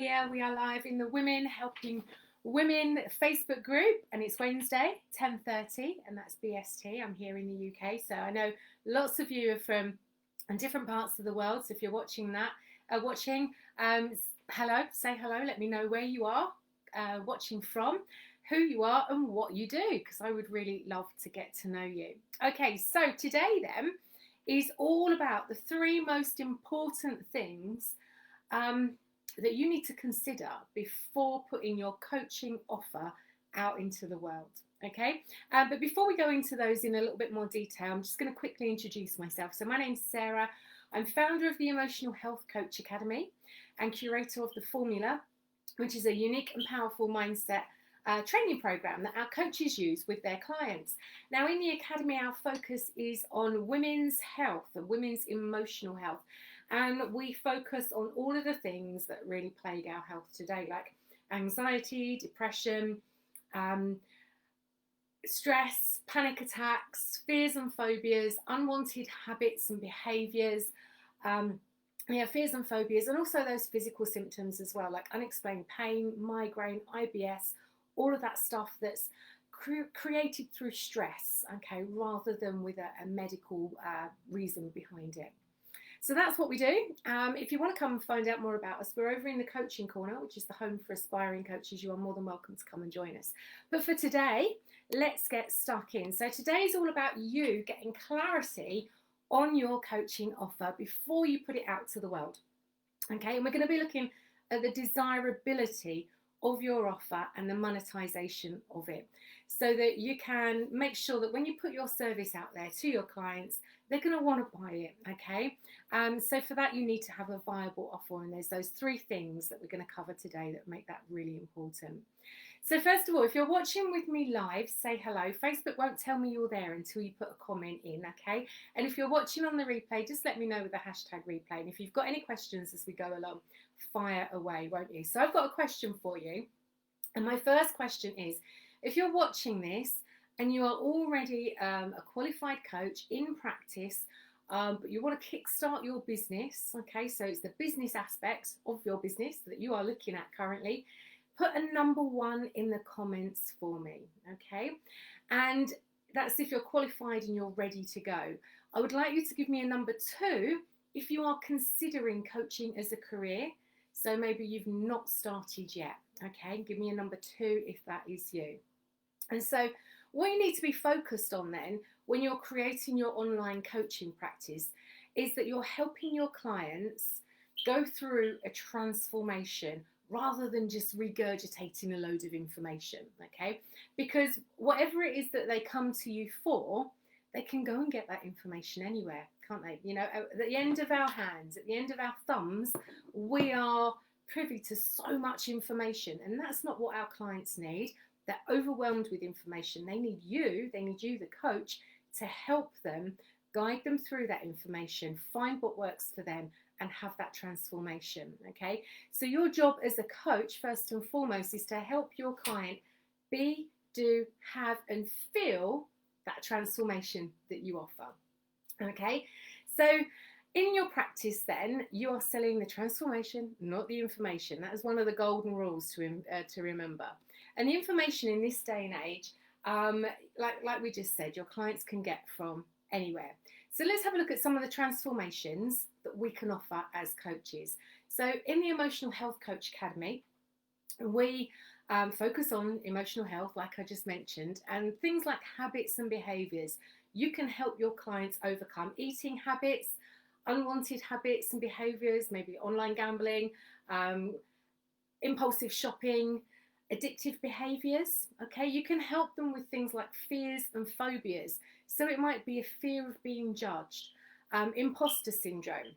here. We are live in the Women Helping Women Facebook group, and it's Wednesday, 10:30, and that's BST. I'm here in the UK, so I know lots of you are from different parts of the world. So if you're watching that, hello, say hello. Let me know where you are watching from, who you are, and what you do, because I would really love to get to know you. Okay, so today then is all about the 3 most important things that you need to consider before putting your coaching offer out into the world. Okay, but before we go into those in a little bit more detail, I'm just going to quickly introduce myself. So my name's Sarah. I'm founder of the Emotional Health Coach Academy and curator of the Formula, which is a unique and powerful mindset training program that our coaches use with their clients. Now, in the academy, our focus is on women's health and women's emotional health, and we focus on all of the things that really plague our health today, like anxiety, depression, stress, panic attacks, fears and phobias, unwanted habits and behaviours, fears and phobias, and also those physical symptoms as well, like unexplained pain, migraine, IBS, all of that stuff that's created through stress, okay, rather than with a medical reason behind it. So that's what we do. If you want to come and find out more about us, we're over in the Coaching Corner, which is the home for aspiring coaches. You are more than welcome to come and join us. But for today, let's get stuck in. So today is all about you getting clarity on your coaching offer before you put it out to the world. Okay, and we're going to be looking at the desirability of your offer and the monetization of it, so that you can make sure that when you put your service out there to your clients, they're going to want to buy it. Okay, so for that you need to have a viable offer, and there's those 3 things that we're going to cover today that make that really important. So first of all, if you're watching with me live, say hello. Facebook won't tell me you're there until you put a comment in, okay? And if you're watching on the replay, just let me know with the hashtag replay. And if you've got any questions as we go along, fire away, won't you? So I've got a question for you. And my first question is, if you're watching this and you are already a qualified coach in practice, but you want to kickstart your business, okay, so it's the business aspects of your business that you are looking at currently, put a number 1 in the comments for me, okay? And that's if you're qualified and you're ready to go. I would like you to give me a number 2 if you are considering coaching as a career. So maybe you've not started yet, okay? Give me a number 2 if that is you. And so what you need to be focused on then when you're creating your online coaching practice is that you're helping your clients go through a transformation rather than just regurgitating a load of information, okay? Because whatever it is that they come to you for, they can go and get that information anywhere, can't they? You know, at the end of our hands, at the end of our thumbs, we are privy to so much information, and that's not what our clients need. They're overwhelmed with information. They need you, the coach, to help them, guide them through that information, find what works for them, and have that transformation, okay? So your job as a coach, first and foremost, is to help your client be, do, have, and feel that transformation that you offer, okay? So in your practice then, you are selling the transformation, not the information. That is one of the golden rules to remember. And the information in this day and age, like we just said, your clients can get from anywhere. So let's have a look at some of the transformations that we can offer as coaches. So in the Emotional Health Coach Academy, we focus on emotional health, like I just mentioned, and things like habits and behaviours. You can help your clients overcome eating habits, unwanted habits and behaviours, maybe online gambling, impulsive shopping, addictive behaviours, okay? You can help them with things like fears and phobias. So it might be a fear of being judged, imposter syndrome,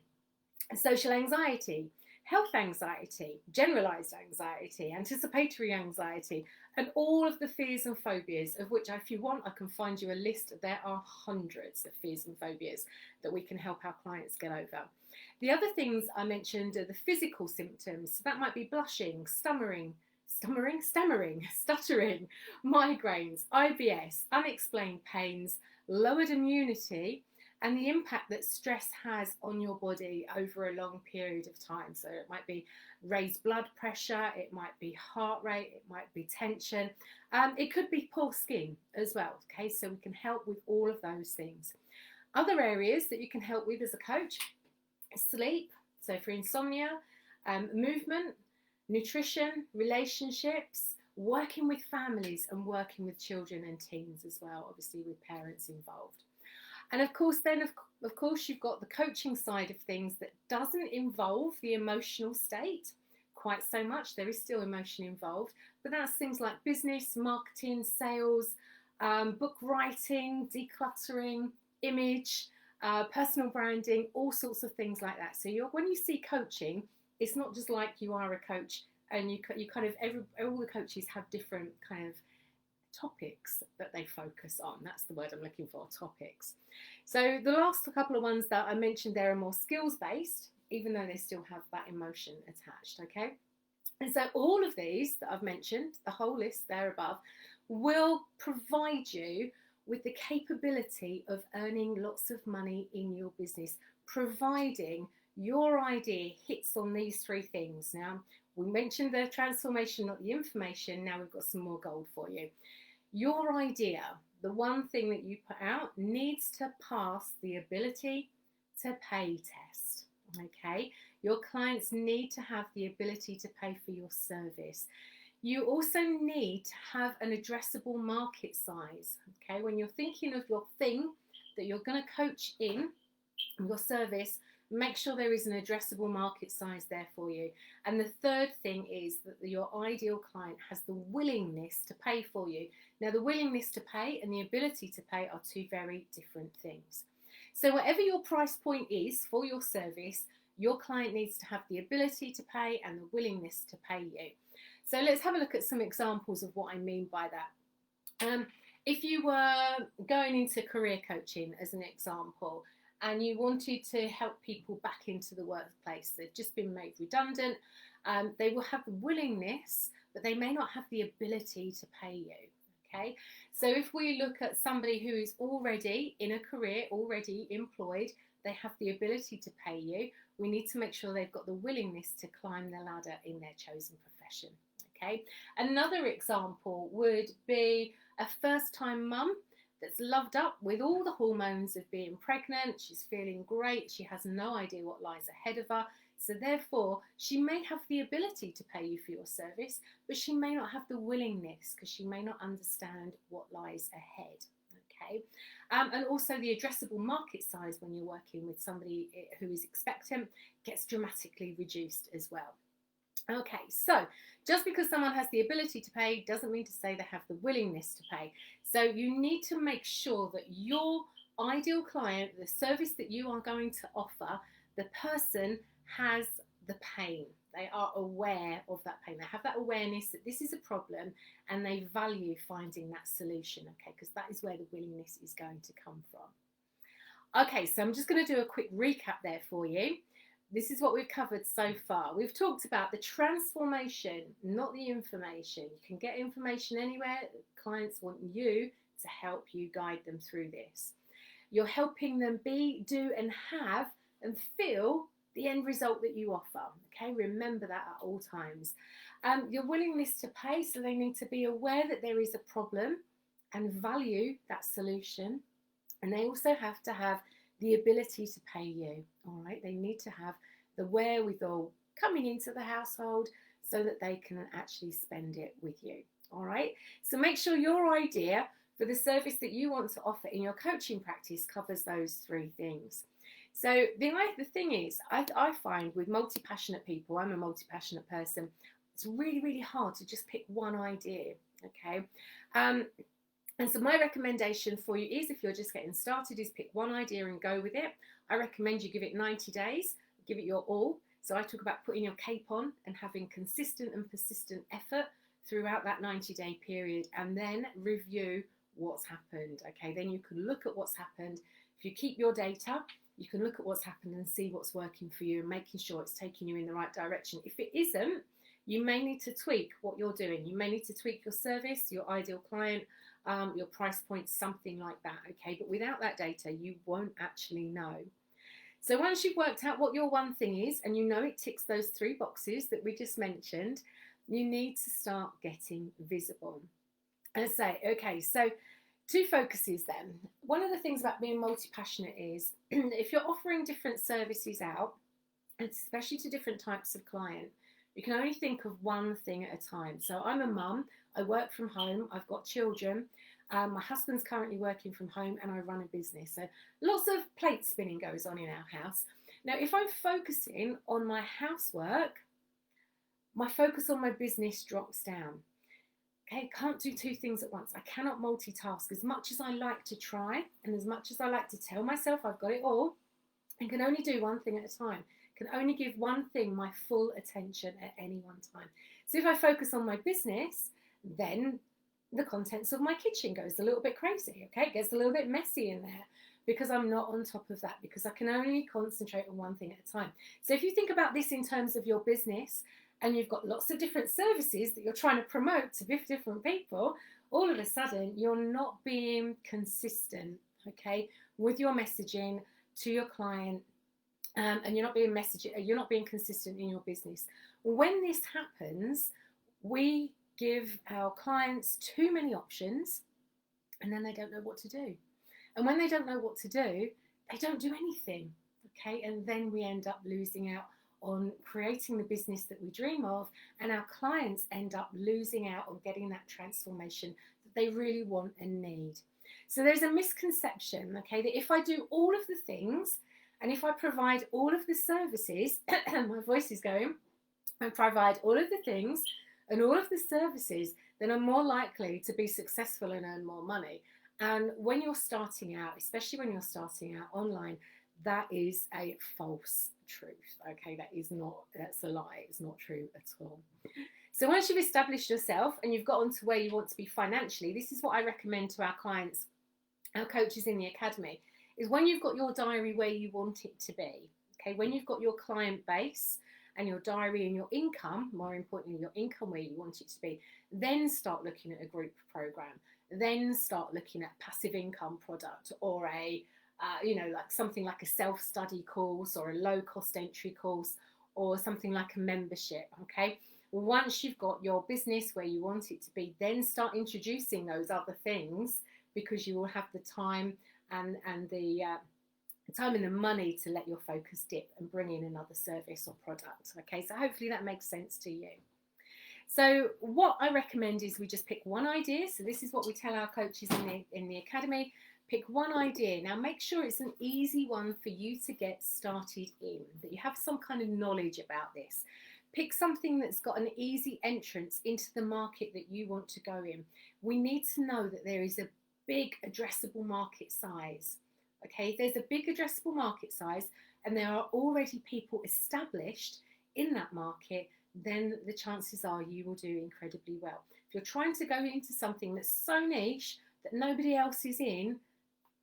social anxiety, health anxiety, generalised anxiety, anticipatory anxiety, and all of the fears and phobias, of which, if you want, I can find you a list. There are hundreds of fears and phobias that we can help our clients get over. The other things I mentioned are the physical symptoms. So that might be blushing, stammering, stuttering, migraines, IBS, unexplained pains, lowered immunity, and the impact that stress has on your body over a long period of time. So it might be raised blood pressure, it might be heart rate, it might be tension, it could be poor skin as well. Okay, so we can help with all of those things. Other areas that you can help with as a coach: sleep, so for insomnia, movement, nutrition, relationships, working with families, and working with children and teens as well, obviously with parents involved. And of course, then of course, you've got the coaching side of things that doesn't involve the emotional state quite so much. There is still emotion involved, but that's things like business, marketing, sales, book writing, decluttering, image, personal branding, all sorts of things like that. So when you see coaching, it's not just like you are a coach and you kind of, all the coaches have different kind of topics that they focus on. That's the word I'm looking for, topics. So the last couple of ones that I mentioned there are more skills based, even though they still have that emotion attached, okay? And so all of these that I've mentioned, the whole list there above, will provide you with the capability of earning lots of money in your business, providing your idea hits on these three things. Now, we mentioned the transformation, not the information. Now we've got some more gold for you. Your idea, the one thing that you put out, needs to pass the ability to pay test. Okay, your clients need to have the ability to pay for your service. You also need to have an addressable market size. Okay, when you're thinking of your thing that you're going to coach in, your service, make sure there is an addressable market size there for you. And the third thing is that your ideal client has the willingness to pay for you. Now, the willingness to pay and the ability to pay are two very different things. So whatever your price point is for your service, your client needs to have the ability to pay and the willingness to pay you. So let's have a look at some examples of what I mean by that. If you were going into career coaching as an example, and you wanted to help people back into the workplace, they've just been made redundant, they will have the willingness, but they may not have the ability to pay you. Okay, so if we look at somebody who is already in a career, already employed, they have the ability to pay you, we need to make sure they've got the willingness to climb the ladder in their chosen profession. Okay, another example would be a first-time mum that's loved up with all the hormones of being pregnant. She's feeling great. She has no idea what lies ahead of her. So therefore, she may have the ability to pay you for your service, but she may not have the willingness because she may not understand what lies ahead. Okay, and also the addressable market size when you're working with somebody who is expectant gets dramatically reduced as well. Okay, so just because someone has the ability to pay doesn't mean to say they have the willingness to pay. So you need to make sure that your ideal client, the service that you are going to offer, the person has the pain. They are aware of that pain. They have that awareness that this is a problem and they value finding that solution, okay, because that is where the willingness is going to come from. Okay, so I'm just going to do a quick recap there for you. This is what we've covered so far. We've talked about the transformation, not the information. You can get information anywhere. Clients want you to help you guide them through this. You're helping them be, do, and have and feel the end result that you offer. Okay, remember that at all times. Your willingness to pay, so they need to be aware that there is a problem and value that solution. And they also have to have the ability to pay you. All right, they need to have the wherewithal coming into the household so that they can actually spend it with you. All right, so make sure your idea for the service that you want to offer in your coaching practice covers those three things. So the thing is, I find with multi-passionate people, I'm a multi-passionate person, it's really, really hard to just pick one idea, okay? And so my recommendation for you is, if you're just getting started, is pick one idea and go with it. I recommend you give it 90 days, give it your all. So I talk about putting your cape on and having consistent and persistent effort throughout that 90-day period, and then review what's happened, okay? Then you can look at what's happened. If you keep your data, you can look at what's happened and see what's working for you and making sure it's taking you in the right direction. If it isn't, you may need to tweak what you're doing. You may need to tweak your service, your ideal client, your price point, something like that, okay? But without that data, you won't actually know. So once you've worked out what your one thing is, and you know it ticks those 3 boxes that we just mentioned, you need to start getting visible. And say, okay, so 2 focuses then. One of the things about being multi-passionate is if you're offering different services out, especially to different types of client, you can only think of one thing at a time. So I'm a mum, I work from home, I've got children, my husband's currently working from home, and I run a business. So lots of plate spinning goes on in our house. Now, if I'm focusing on my housework, my focus on my business drops down. Okay, can't do 2 things at once. I cannot multitask. As much as I like to try, and as much as I like to tell myself I've got it all, I can only do one thing at a time. Can only give one thing my full attention at any one time. So if I focus on my business, then the contents of my kitchen goes a little bit crazy, okay? It gets a little bit messy in there because I'm not on top of that, because I can only concentrate on one thing at a time. So if you think about this in terms of your business, and you've got lots of different services that you're trying to promote to different people, all of a sudden you're not being consistent, okay, with your messaging to your client, and you're not being consistent in your business. When this happens, we give our clients too many options, and then they don't know what to do. And when they don't know what to do, they don't do anything, okay, and then we end up losing out on creating the business that we dream of, and our clients end up losing out on getting that transformation that they really want and need. So there's a misconception, okay, that if I do all of the things, and if I provide all of the services, my voice is going, I provide all of the things and all of the services, then I'm more likely to be successful and earn more money. And when you're starting out, especially when you're starting out online, that is a false truth, okay? That's a lie. It's not true at all. So once you've established yourself and you've gotten to where you want to be financially, this is what I recommend to our clients, our coaches in the academy, is when you've got your diary where you want it to be, okay? When you've got your client base and your diary and your income, more importantly, your income where you want it to be, then start looking at a group program. Then start looking at passive income product, or a like something like a self-study course, or a low-cost entry course, or something like a membership, okay? Once you've got your business where you want it to be, then start introducing those other things, because you will have the time and the time and the money to let your focus dip and bring in another service or product, okay? So hopefully that makes sense to you. So what I recommend is we just pick one idea. So this is what we tell our coaches in the academy. Pick one idea. Now make sure it's an easy one for you to get started in, that you have some kind of knowledge about this. Pick something that's got an easy entrance into the market that you want to go in. We need to know that there is a big addressable market size. Okay, there's a big addressable market size and there are already people established in that market, then the chances are you will do incredibly well. If you're trying to go into something that's so niche that nobody else is in,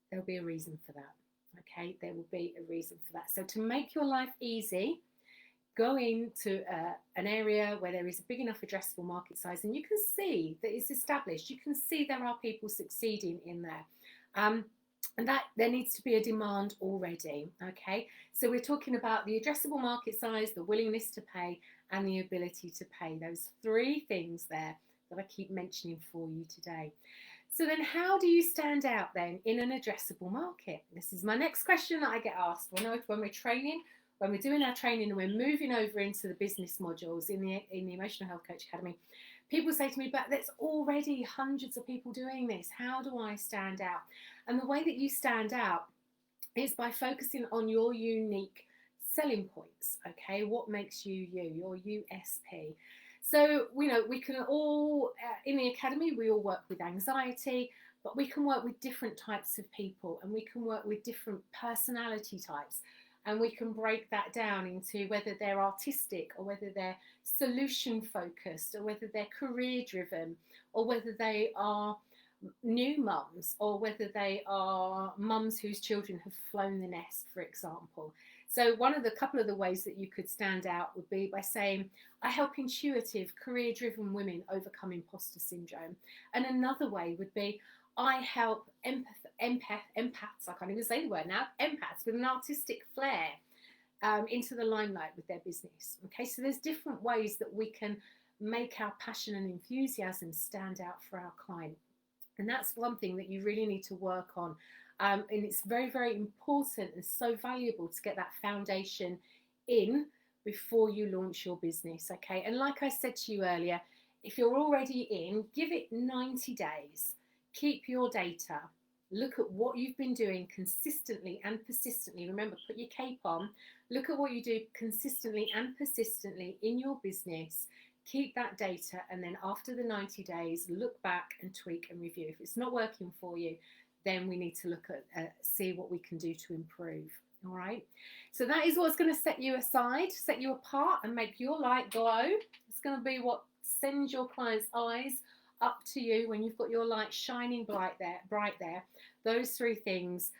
there'll be a reason for that. Okay, there will be a reason for that. So to make your life easy, go into an area where there is a big enough addressable market size, and you can see that it's established. You can see there are people succeeding in there. And that there needs to be a demand already, okay? So we're talking about the addressable market size, the willingness to pay, and the ability to pay. Those 3 things there that I keep mentioning for you today. So then how do you stand out then in an addressable market? This is my next question that I get asked when we're training, when we're doing our training and we're moving over into the business modules in the Emotional Health Coach Academy. People say to me, but there's already hundreds of people doing this. How do I stand out? And the way that you stand out is by focusing on your unique selling points, okay? What makes you you, your USP. So, we can all, in the academy, we all work with anxiety, but we can work with different types of people, and we can work with different personality types. And we can break that down into whether they're artistic, or whether they're solution focused, or whether they're career driven, or whether they are new mums, or whether they are mums whose children have flown the nest, for example. So one of the couple of the ways that you could stand out would be by saying, I help intuitive, career-driven women overcome imposter syndrome. And another way would be, I help empaths, I can't even say the word now, empaths with an artistic flair into the limelight with their business. Okay, so there's different ways that we can make our passion and enthusiasm stand out for our client. And that's one thing that you really need to work on. And it's very, very important and so valuable to get that foundation in before you launch your business. Okay, and like I said to you earlier, if you're already in, give it 90 days. Keep your data. Look at what you've been doing consistently and persistently. Remember, put your cape on. Look at what you do consistently and persistently in your business. Keep that data, and then after the 90 days, look back and tweak and review. If it's not working for you, then we need to look at see what we can do to improve. All right. So that is what's going to set you aside, set you apart, and make your light glow. It's going to be what sends your clients' eyes up to you when you've got your light shining bright there. Those three things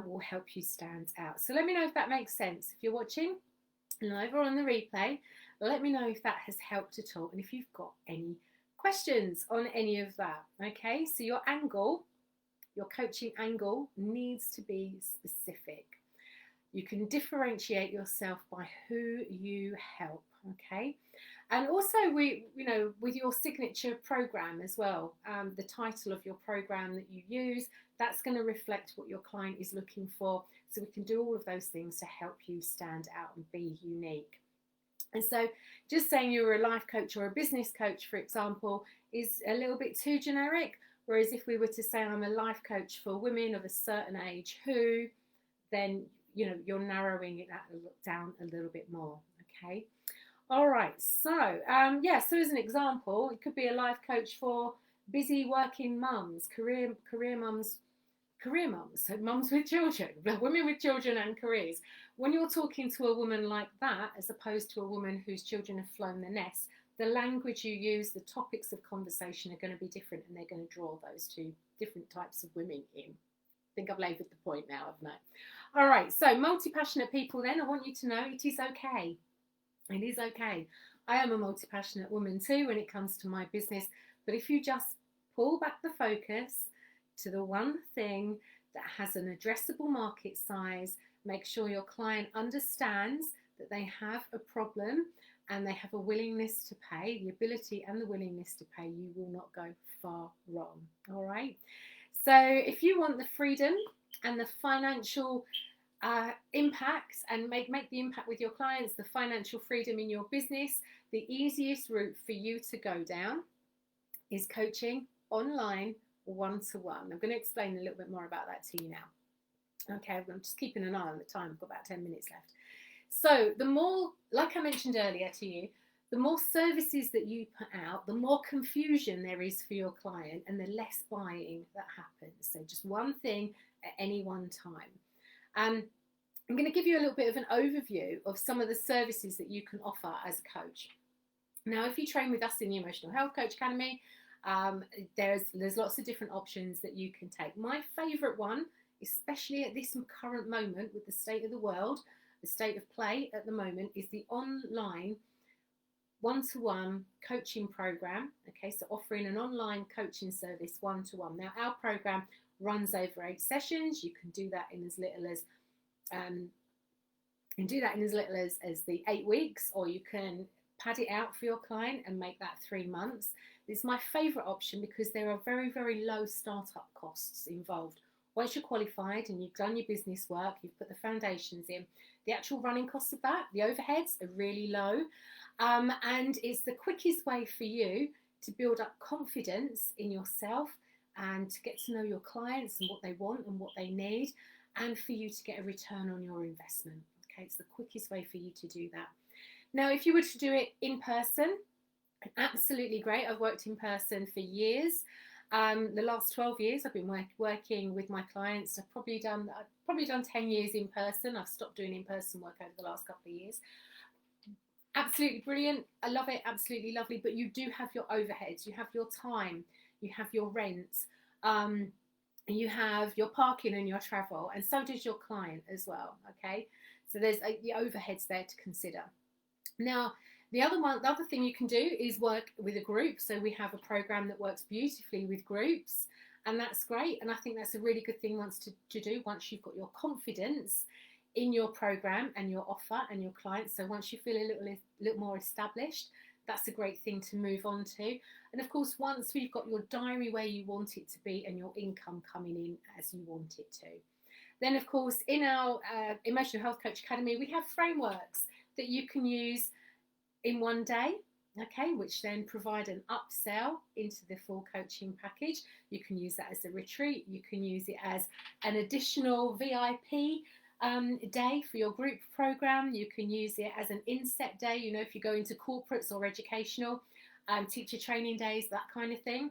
will help you stand out. So let me know if that makes sense. If you're watching live or on the replay, let me know if that has helped at all, and if you've got any questions on any of that. Okay, so your angle, your coaching angle, needs to be specific. You can differentiate yourself by who you help. Okay, and also with your signature program as well, the title of your program that you use, that's going to reflect what your client is looking for. So we can do all of those things to help you stand out and be unique. And so just saying you're a life coach or a business coach, for example, is a little bit too generic. Whereas if we were to say I'm a life coach for women of a certain age who, then you're narrowing it down a little bit more. Okay. All right. So so as an example, it could be a life coach for busy working mums, career mums, so mums with children, women with children and careers. When you're talking to a woman like that, as opposed to a woman whose children have flown the nest, the language you use, the topics of conversation are going to be different, and they're going to draw those two different types of women in. I think I've laboured the point now, haven't I? All right, so multi-passionate people then, I want you to know it is okay. It is okay. I am a multi-passionate woman too when it comes to my business, but if you just pull back the focus to the one thing that has an addressable market size, make sure your client understands that they have a problem and they have a willingness to pay, the ability and the willingness to pay, you will not go far wrong. All right. So if you want the freedom and the financial impact and make the impact with your clients, the financial freedom in your business, the easiest route for you to go down is coaching online one-to-one. I'm going to explain a little bit more about that to you now. Okay, I'm just keeping an eye on the time. I've got about 10 minutes left. So the more, like I mentioned earlier to you, the more services that you put out, the more confusion there is for your client and the less buying that happens. So just one thing at any one time. I'm going to give you a little bit of an overview of some of the services that you can offer as a coach. Now, if you train with us in the Emotional Health Coach Academy, there's lots of different options that you can take. My favourite one, especially at this current moment with the state of the world, the state of play at the moment, is the online one-to-one coaching program. Okay, so offering an online coaching service one-to-one. Now, our program runs over 8 sessions. You can do that in as little as the 8 weeks, or you can pad it out for your client and make that 3 months. It's my favourite option because there are very, very low startup costs involved. Once you're qualified and you've done your business work, you've put the foundations in, the actual running costs of that, the overheads are really low. And it's the quickest way for you to build up confidence in yourself and to get to know your clients and what they want and what they need, and for you to get a return on your investment. Okay, it's the quickest way for you to do that. Now, if you were to do it in person, absolutely great. I've worked in person for years. The last 12 years I've been working with my clients. I've probably done 10 years in person. I've stopped doing in-person work over the last couple of years. Absolutely brilliant. I love it. Absolutely lovely. But you do have your overheads. You have your time. You have your rent. You have your parking and your travel. And so does your client as well. Okay. So there's the overheads there to consider. Now, the other thing you can do is work with a group. So we have a program that works beautifully with groups, and that's great. And I think that's a really good thing to do once you've got your confidence in your program and your offer and your clients. So once you feel a little more established, that's a great thing to move on to. And of course, once we've got your diary where you want it to be and your income coming in as you want it to, then of course in our Emotional Health Coach Academy, we have frameworks that you can use in one day, okay, which then provide an upsell into the full coaching package. You can use that as a retreat. You can use it as an additional VIP day for your group program. You can use it as an inset day, you know, if you go into corporates or educational teacher training days, that kind of thing.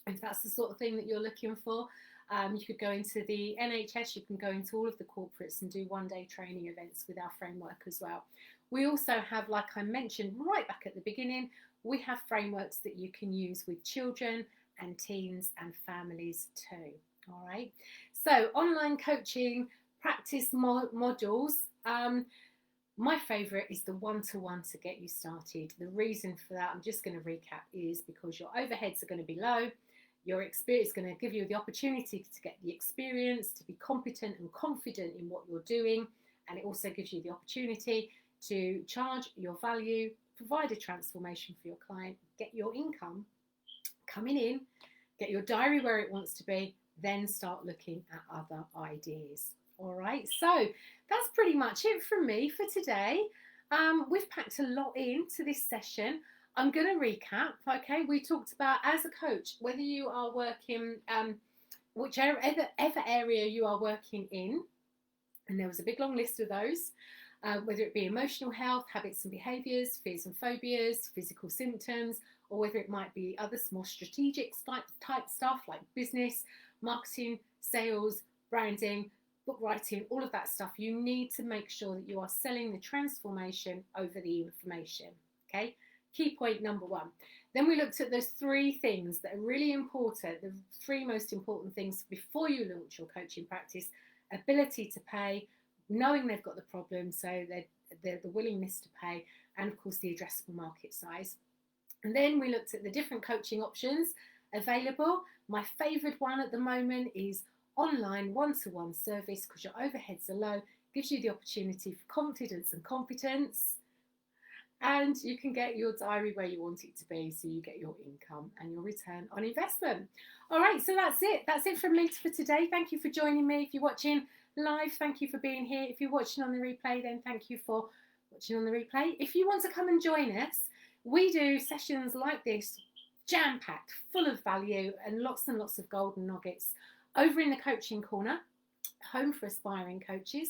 If that's the sort of thing that you're looking for, you could go into the NHS, you can go into all of the corporates and do one-day training events with our framework as well. We also have, like I mentioned right back at the beginning, we have frameworks that you can use with children and teens and families too. All right. So online coaching practice modules. My favourite is the one-to-one to get you started. The reason for that, I'm just going to recap, is because your overheads are going to be low. Your experience is going to give you the opportunity to get the experience, to be competent and confident in what you're doing. And it also gives you the opportunity to charge your value, provide a transformation for your client, get your income coming in, get your diary where it wants to be, then start looking at other ideas. All right, so that's pretty much it from me for today. We've packed a lot into this session. I'm going to recap, okay? We talked about, as a coach, whether you are working, whichever area you are working in, and there was a big long list of those, whether it be emotional health, habits and behaviours, fears and phobias, physical symptoms, or whether it might be other more strategic type stuff like business, marketing, sales, branding, book writing, all of that stuff. You need to make sure that you are selling the transformation over the information, okay? Key point number one. Then we looked at those three things that are really important, the three most important things before you launch your coaching practice: ability to pay, knowing they've got the problem, so the willingness to pay, and of course the addressable market size. And then we looked at the different coaching options available. My favourite one at the moment is online one-to-one service, because your overheads are low, gives you the opportunity for confidence and competence, and you can get your diary where you want it to be, so you get your income and your return on investment. All right, so that's it. That's it from me for today. Thank you for joining me. If you're watching live, thank you for being here. If you're watching on the replay, then thank you for watching on the replay. If you want to come and join us, we do sessions like this, jam-packed, full of value and lots of golden nuggets over in the Coaching Corner, home for aspiring coaches.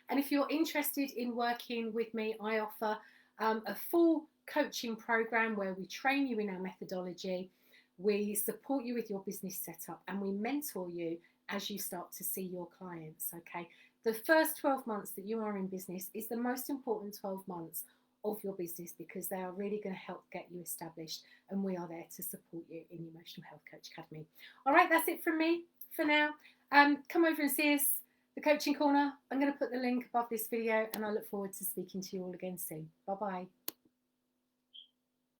And if you're interested in working with me, I offer a full coaching program where we train you in our methodology, we support you with your business setup, and we mentor you as you start to see your clients, okay? The first 12 months that you are in business is the most important 12 months of your business, because they are really going to help get you established, and we are there to support you in the Emotional Health Coach Academy. All right, that's it from me for now. Come over and see us, the Coaching Corner. I'm going to put the link above this video, and I look forward to speaking to you all again soon. Bye-bye.